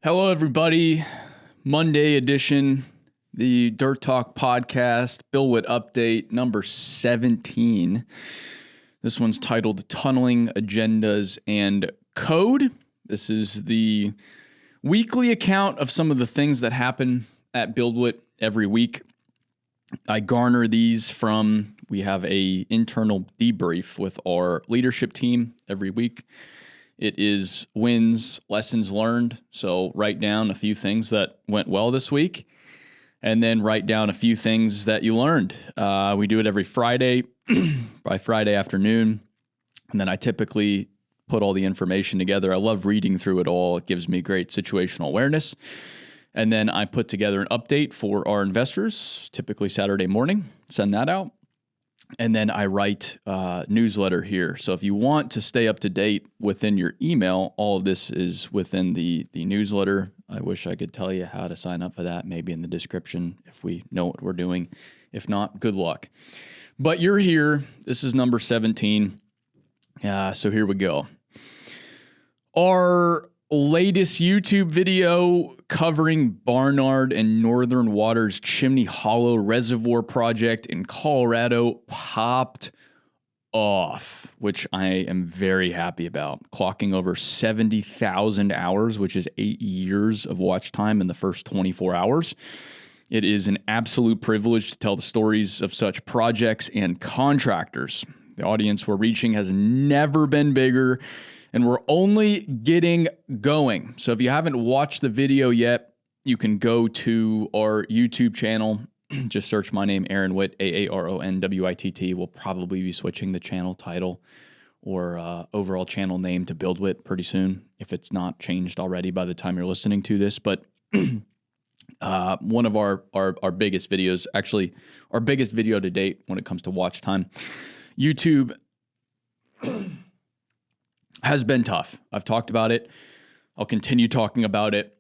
Hello, everybody. Monday edition, the Dirt Talk podcast, BuildWitt update number 17. This one's titled Tunneling Agendas and Code. This is the weekly account of some of the things that happen at BuildWitt every week. I garner these from, we have a internal debrief with our leadership team every week. It is wins, lessons learned. So write down a few things that went well this week, and then write down a few things that you learned. We do it every Friday, by Friday afternoon, and then I typically put all the information together. I love reading through it all. It gives me great situational awareness. And then I put together an update for our investors, typically Saturday morning, send that out. And then I write a newsletter here. So if you want to stay up to date within your email, all of this is within the newsletter. I wish I could tell you how to sign up for that, maybe in the description if we know what we're doing. If not, good luck. But you're here. This is number 17. So here we go. Our latest YouTube video covering Barnard and Northern Water's Chimney Hollow Reservoir project in Colorado popped off, which I am very happy about, clocking over 70,000 hours, which is 8 years of watch time in the first 24 hours. It is an absolute privilege to tell the stories of such projects and contractors. The audience we're reaching has never been bigger, and we're only getting going. So if you haven't watched the video yet, you can go to our YouTube channel. Just search my name, Aaron Witt, AARONWITT. We'll probably be switching the channel title or overall channel name to BuildWitt pretty soon, if it's not changed already by the time you're listening to this. But one of our biggest videos, actually our biggest video to date when it comes to watch time, YouTube has been tough. I've talked about it. I'll continue talking about it.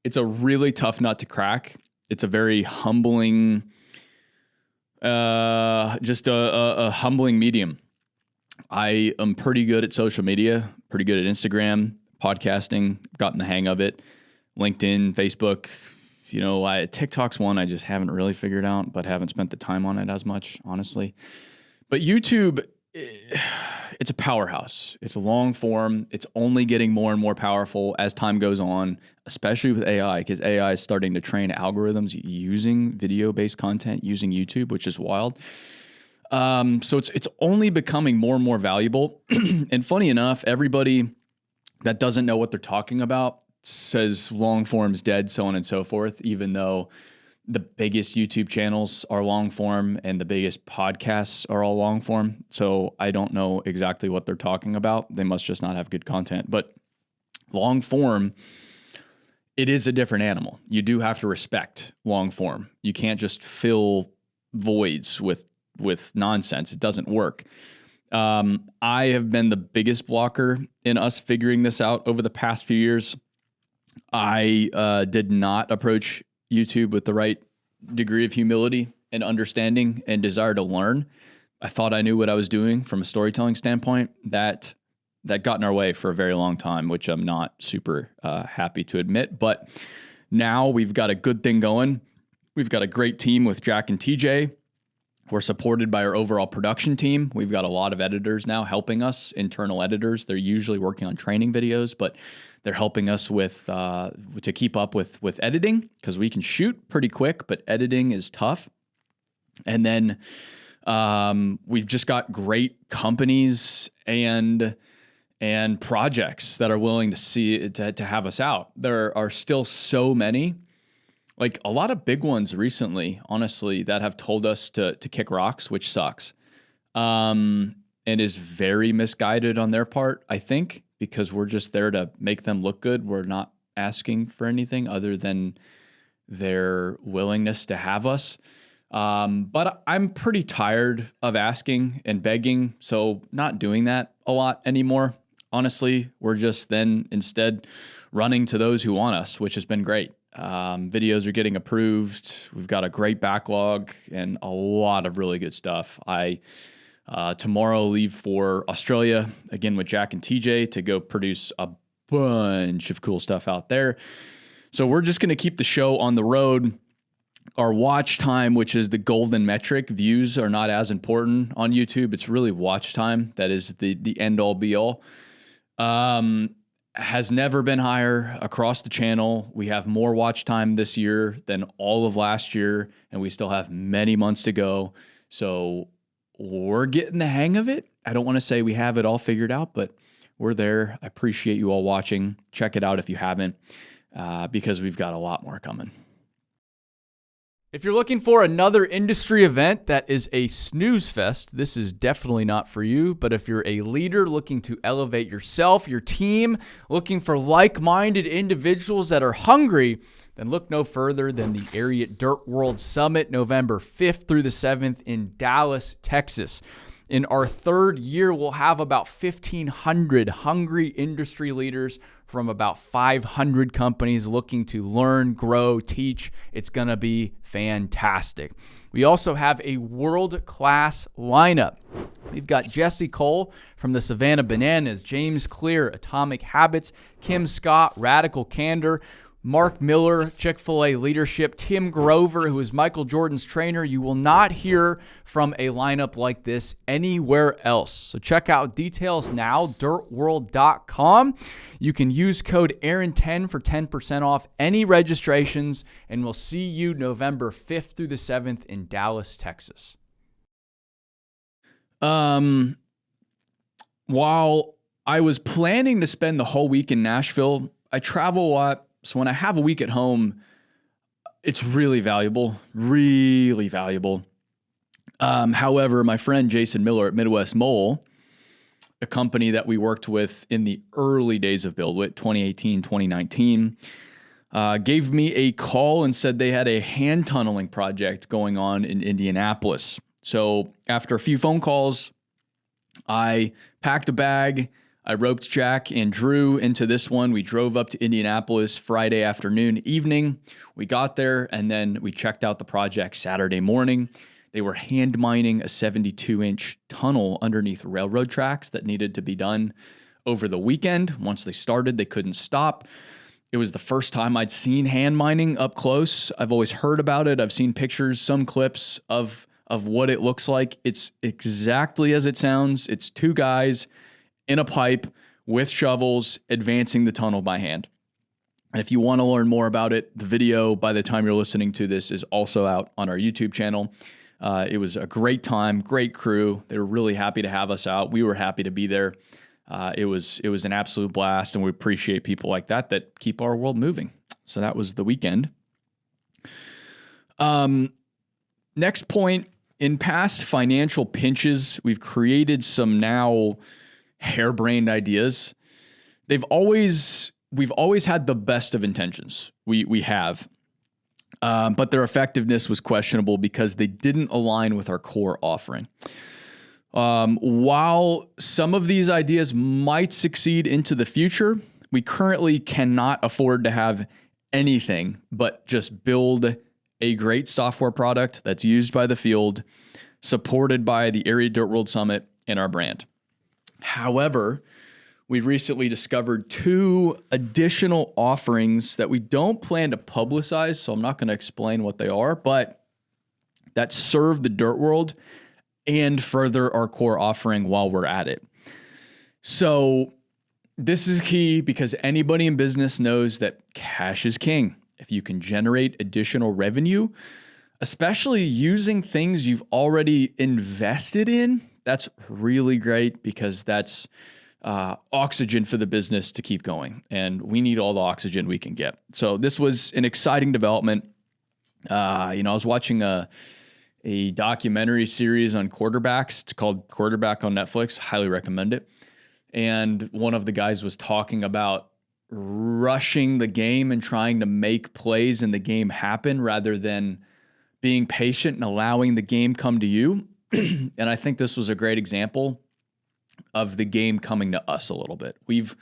It's a really tough nut to crack. It's a very humbling, just a humbling medium. I am pretty good at social media, pretty good at Instagram, podcasting, gotten the hang of it. LinkedIn, Facebook, TikTok's one I just haven't really figured out, but haven't spent the time on it as much, honestly. But YouTube, it's a powerhouse. It's a long form. It's only getting more and more powerful as time goes on, especially with AI, because AI is starting to train algorithms using video-based content, using YouTube, which is wild. So it's only becoming more and more valuable. And funny enough, everybody that doesn't know what they're talking about says long form's dead, so on and so forth, even though the biggest YouTube channels are long form and the biggest podcasts are all long form. So I don't know exactly what they're talking about. They must just not have good content. But long form, it is a different animal. You do have to respect long form. You can't just fill voids with nonsense. It doesn't work. I have been the biggest blocker in us figuring this out over the past few years. I did not approach YouTube with the right degree of humility and understanding and desire to learn. I thought I knew what I was doing from a storytelling standpoint. That got in our way for a very long time, which I'm not super happy to admit. But now we've got a good thing going. We've got a great team with Jack and TJ. We're supported by our overall production team. We've got a lot of editors now helping us, internal editors. They're usually working on training videos, but they're helping us with to keep up with editing, because we can shoot pretty quick, but editing is tough. And then we've just got great companies and projects that are willing to have us out. There are still so many, like a lot of big ones recently, honestly, that have told us to kick rocks, which sucks, and is very misguided on their part, I think, because we're just there to make them look good. We're not asking for anything other than their willingness to have us. But I'm pretty tired of asking and begging, so not doing that a lot anymore. Honestly, we're just then instead running to those who want us, which has been great. Videos are getting approved. We've got a great backlog and a lot of really good stuff. I tomorrow leave for Australia again with Jack and TJ to go produce a bunch of cool stuff out there. So we're just going to keep the show on the road. Our watch time, which is the golden metric, views are not as important on YouTube. It's really watch time. That is the end all be all. Has never been higher across the channel. We have more watch time this year than all of last year, and we still have many months to go. So we're getting the hang of it. I don't want to say we have it all figured out, but we're there. I appreciate you all watching. Check it out if you haven't, because we've got a lot more coming. If you're looking for another industry event that is a snooze fest, this is definitely not for you. But if you're a leader looking to elevate yourself, your team, looking for like-minded individuals that are hungry, then look no further than the Ariat Dirt World Summit, November 5th through the 7th in Dallas, Texas. In our third year, we'll have about 1,500 hungry industry leaders from about 500 companies looking to learn, grow, teach. It's going to be fantastic. We also have a world-class lineup. We've got Jesse Cole from the Savannah Bananas, James Clear, Atomic Habits, Kim Scott, Radical Candor, Mark Miller, Chick-fil-A Leadership, Tim Grover, who is Michael Jordan's trainer. You will not hear from a lineup like this anywhere else. So check out details now, dirtworld.com. You can use code Aaron10 for 10% off any registrations, and we'll see you November 5th through the 7th in Dallas, Texas. While I was planning to spend the whole week in Nashville, I travel a lot. So when I have a week at home, it's really valuable, really valuable. However, my friend Jason Miller at Midwest Mole, a company that we worked with in the early days of BuildWitt, 2018, 2019, gave me a call and said they had a hand tunneling project going on in Indianapolis. So after a few phone calls, I packed a bag. I roped Jack and Drew into this one. We drove up to Indianapolis Friday afternoon, evening. We got there, and then we checked out the project Saturday morning. They were hand mining a 72-inch tunnel underneath railroad tracks that needed to be done over the weekend. Once they started, they couldn't stop. It was the first time I'd seen hand mining up close. I've always heard about it. I've seen pictures, some clips of what it looks like. It's exactly as it sounds. It's two guys in a pipe with shovels advancing the tunnel by hand. And if you want to learn more about it, the video, by the time you're listening to this, is also out on our YouTube channel. It was a great time, great crew. They were really happy to have us out. We were happy to be there. It was an absolute blast, and we appreciate people like that keep our world moving. So that was the weekend. Next point, in past financial pinches, we've created some now harebrained ideas. We've always had the best of intentions. We have. But their effectiveness was questionable because they didn't align with our core offering. While some of these ideas might succeed into the future, we currently cannot afford to have anything but just build a great software product that's used by the field, supported by the Ariat Dirt World Summit and our brand. However, we recently discovered two additional offerings that we don't plan to publicize, so I'm not going to explain what they are, but that serve the dirt world and further our core offering while we're at it. So this is key because anybody in business knows that cash is king. If you can generate additional revenue, especially using things you've already invested in, that's really great because that's oxygen for the business to keep going. And we need all the oxygen we can get. So this was an exciting development. I was watching a documentary series on quarterbacks. It's called Quarterback on Netflix. Highly recommend it. And one of the guys was talking about rushing the game and trying to make plays and the game happen rather than being patient and allowing the game come to you. And I think this was a great example of the game coming to us a little bit. We've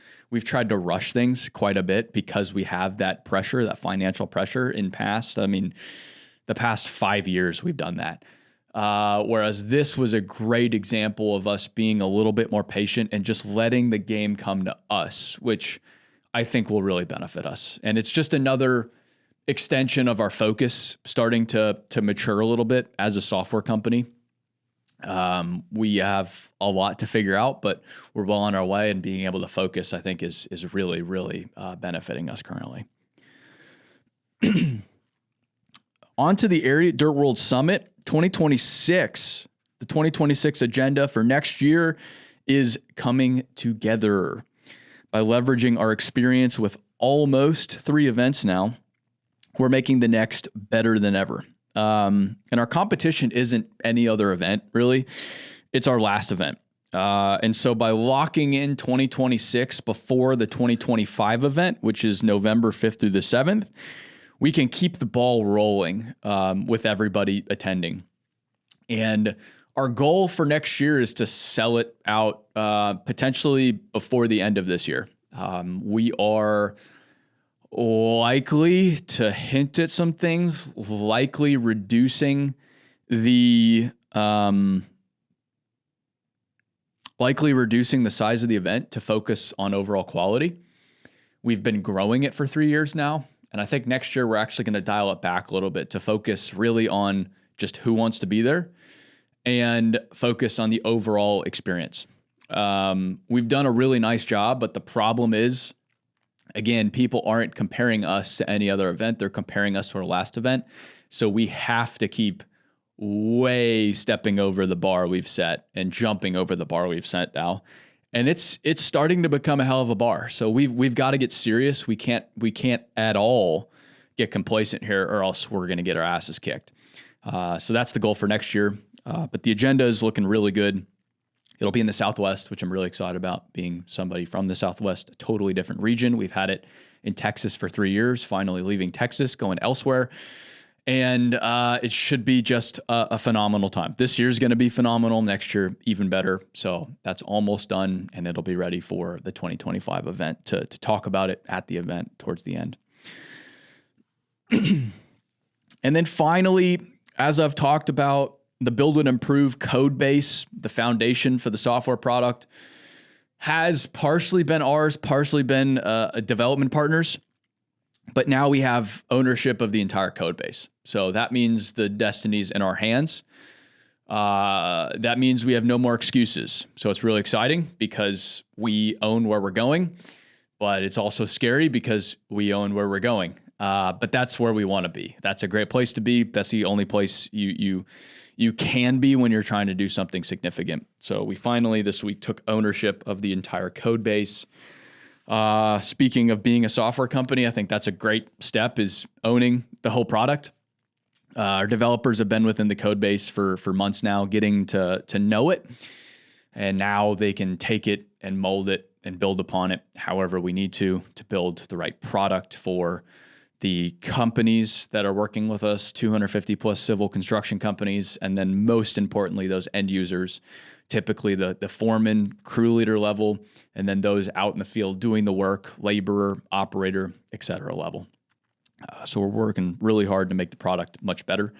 tried to rush things quite a bit because we have that pressure, that financial pressure in past. I mean, the past 5 years we've done that. Whereas this was a great example of us being a little bit more patient and just letting the game come to us, which I think will really benefit us. And it's just another extension of our focus starting to mature a little bit as a software company. We have a lot to figure out, but we're well on our way, and being able to focus, I think, is really, really benefiting us currently. On to the Area Dirt World Summit 2026. The 2026 agenda for next year is coming together by leveraging our experience with almost 3 events now. We're making the next better than ever. And our competition isn't any other event, really. It's our last event. And so by locking in 2026 before the 2025 event, which is November 5th through the 7th, we can keep the ball rolling with everybody attending. And our goal for next year is to sell it out potentially before the end of this year. We are likely to hint at some things, likely reducing the size of the event to focus on overall quality. We've been growing it for 3 years now, and I think next year we're actually going to dial it back a little bit to focus really on just who wants to be there and focus on the overall experience. We've done a really nice job, but the problem is, again, people aren't comparing us to any other event. They're comparing us to our last event. So we have to keep way stepping over the bar we've set and jumping over the bar we've set now. And it's starting to become a hell of a bar. So we've got to get serious. We can't at all get complacent here, or else we're going to get our asses kicked. So that's the goal for next year. But the agenda is looking really good. It'll be in the Southwest, which I'm really excited about, being somebody from the Southwest, a totally different region. We've had it in Texas for 3 years, finally leaving Texas, going elsewhere. And it should be just a phenomenal time. This year's going to be phenomenal. Next year, even better. So that's almost done, and it'll be ready for the 2025 event to talk about it at the event towards the end. And then finally, as I've talked about, the BuildWitt Improve code base, the foundation for the software product, has partially been ours, partially been development partners. But now we have ownership of the entire code base. So that means the destiny's in our hands. That means we have no more excuses. So it's really exciting because we own where we're going, but it's also scary because we own where we're going. But that's where we want to be. That's a great place to be. That's the only place you can be when you're trying to do something significant. So we finally this week took ownership of the entire code base. Speaking of being a software company, I think that's a great step, is owning the whole product. Our developers have been within the code base for months now, getting to know it. And now they can take it and mold it and build upon it however we need to build the right product for the companies that are working with us, 250 plus civil construction companies, and then most importantly, those end users, typically the foreman, crew leader level, and then those out in the field doing the work, laborer, operator, et cetera level. So we're working really hard to make the product much better.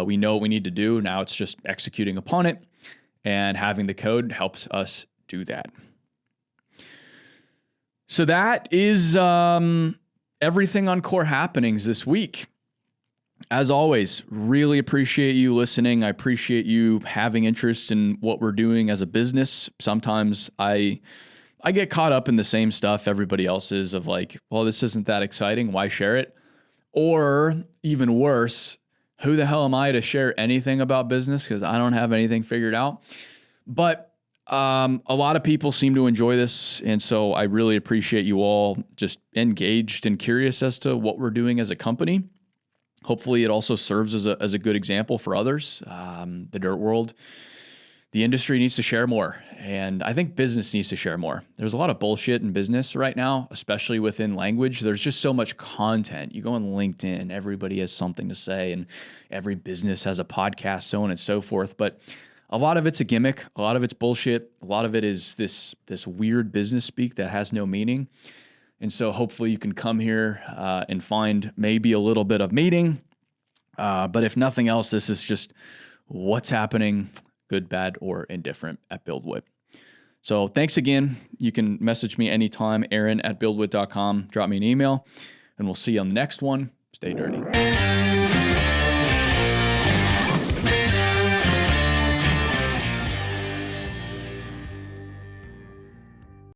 We know what we need to do. Now it's just executing upon it, and having the code helps us do that. So that is everything on Core Happenings this week. As always, really appreciate you listening. I appreciate you having interest in what we're doing as a business. Sometimes I get caught up in the same stuff everybody else is, of like, well, this isn't that exciting. Why share it? Or even worse, who the hell am I to share anything about business because I don't have anything figured out? But a lot of people seem to enjoy this, and so I really appreciate you all just engaged and curious as to what we're doing as a company. Hopefully it also serves as a good example for others. The dirt world, the industry needs to share more, and I think business needs to share more. There's a lot of bullshit in business right now, especially within language. There's just so much content. You go on LinkedIn, everybody has something to say, and every business has a podcast, so on and so forth. But a lot of it's a gimmick. A lot of it's bullshit. A lot of it is this weird business speak that has no meaning. And so hopefully you can come here and find maybe a little bit of meaning. But if nothing else, this is just what's happening, good, bad, or indifferent at BuildWitt. So thanks again. You can message me anytime, Aaron@buildwitt.com. Drop me an email, and we'll see you on the next one. Stay dirty.